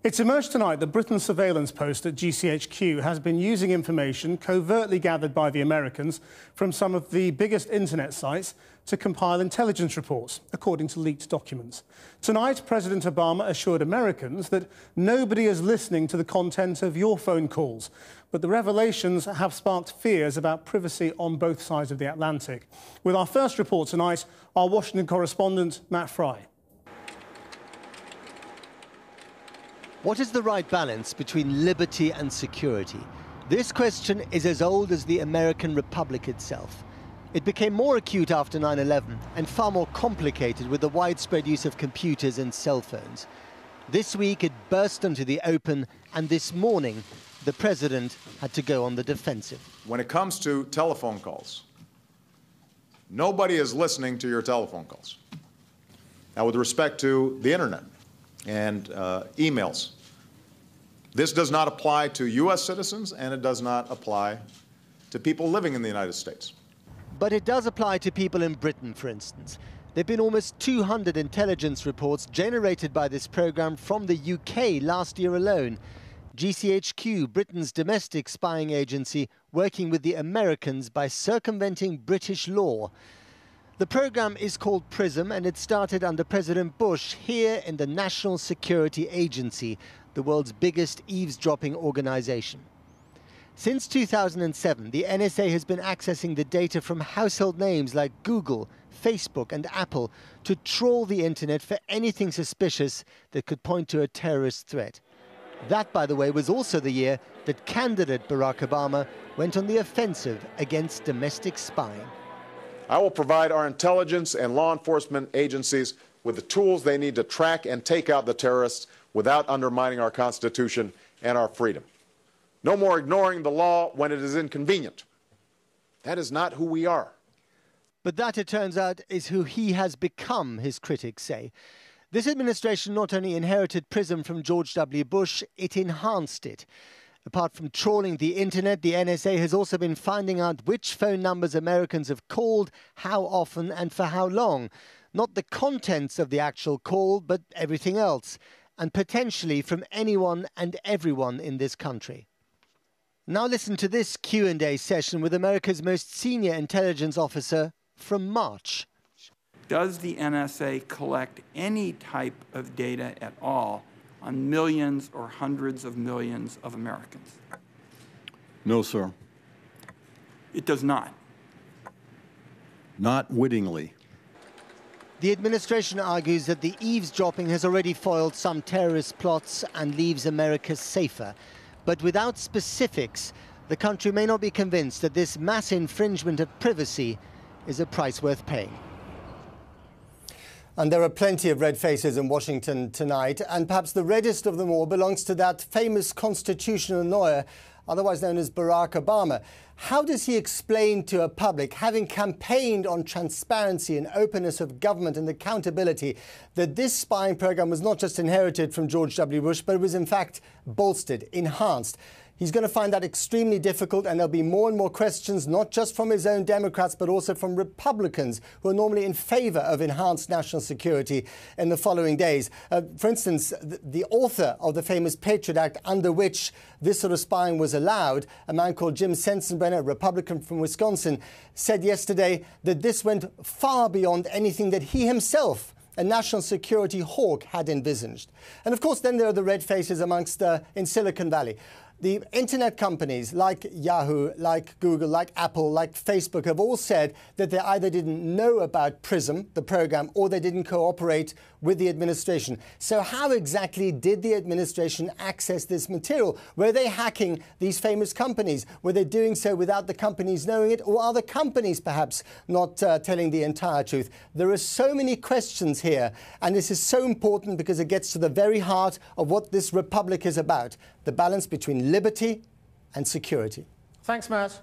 It's emerged tonight that Britain's surveillance post at GCHQ has been using information covertly gathered by the Americans from some of the biggest internet sites to compile intelligence reports, according to leaked documents. Tonight, President Obama assured Americans that nobody is listening to the content of your phone calls. But the revelations have sparked fears about privacy on both sides of the Atlantic. With our first report tonight, our Washington correspondent, Matt Fry. What is the right balance between liberty and security? This question is as old as the American Republic itself. It became more acute after 9/11 and far more complicated with the widespread use of computers and cell phones. This week it burst onto the open, and this morning the president had to go on the defensive. When it comes to telephone calls, nobody is listening to your telephone calls. Now, with respect to the internet and emails, this does not apply to U.S. citizens, and it does not apply to people living in the United States. But it does apply to people in Britain, for instance. There have been almost 200 intelligence reports generated by this program from the UK last year alone. GCHQ, Britain's domestic spying agency, working with the Americans by circumventing British law. The program is called PRISM, and it started under President Bush here in the National Security Agency, the world's biggest eavesdropping organization. Since 2007, the NSA has been accessing the data from household names like Google, Facebook and Apple to trawl the internet for anything suspicious that could point to a terrorist threat. That, by the way, was also the year that candidate Barack Obama went on the offensive against domestic spying. I will provide our intelligence and law enforcement agencies with the tools they need to track and take out the terrorists without undermining our Constitution and our freedom. No more ignoring the law when it is inconvenient. That is not who we are. But that, it turns out, is who he has become, his critics say. This administration not only inherited PRISM from George W. Bush, it enhanced it. Apart from trawling the internet, the NSA has also been finding out which phone numbers Americans have called, how often and for how long. Not the contents of the actual call, but everything else. And potentially from anyone and everyone in this country. Now listen to this Q&A session with America's most senior intelligence officer from March. Does the NSA collect any type of data at all on millions or hundreds of millions of Americans? No, sir. It does not. Not wittingly. The administration argues that the eavesdropping has already foiled some terrorist plots and leaves America safer. But without specifics, the country may not be convinced that this mass infringement of privacy is a price worth paying. And there are plenty of red faces in Washington tonight, and perhaps the reddest of them all belongs to that famous constitutional lawyer, otherwise known as Barack Obama. How does he explain to a public, having campaigned on transparency and openness of government and accountability, that this spying program was not just inherited from George W. Bush, but it was in fact bolstered, enhanced? He's going to find that extremely difficult, and there'll be more and more questions, not just from his own Democrats, but also from Republicans, who are normally in favor of enhanced national security in the following days. For instance, the author of the famous Patriot Act, under which this sort of spying was allowed, a man called Jim Sensenbrenner, a Republican from Wisconsin, said yesterday that this went far beyond anything that he himself, a national security hawk, had envisaged. And of course, then there are the red faces amongst in Silicon Valley. The internet companies like Yahoo, like Google, like Apple, like Facebook have all said that they either didn't know about PRISM, the program, or they didn't cooperate with the administration. So how exactly did the administration access this material? Were they hacking these famous companies? Were they doing so without the companies knowing it? Or are the companies perhaps not telling the entire truth? There are so many questions here, and this is so important because it gets to the very heart of what this republic is about, the balance between liberty and security. Thanks, Matt.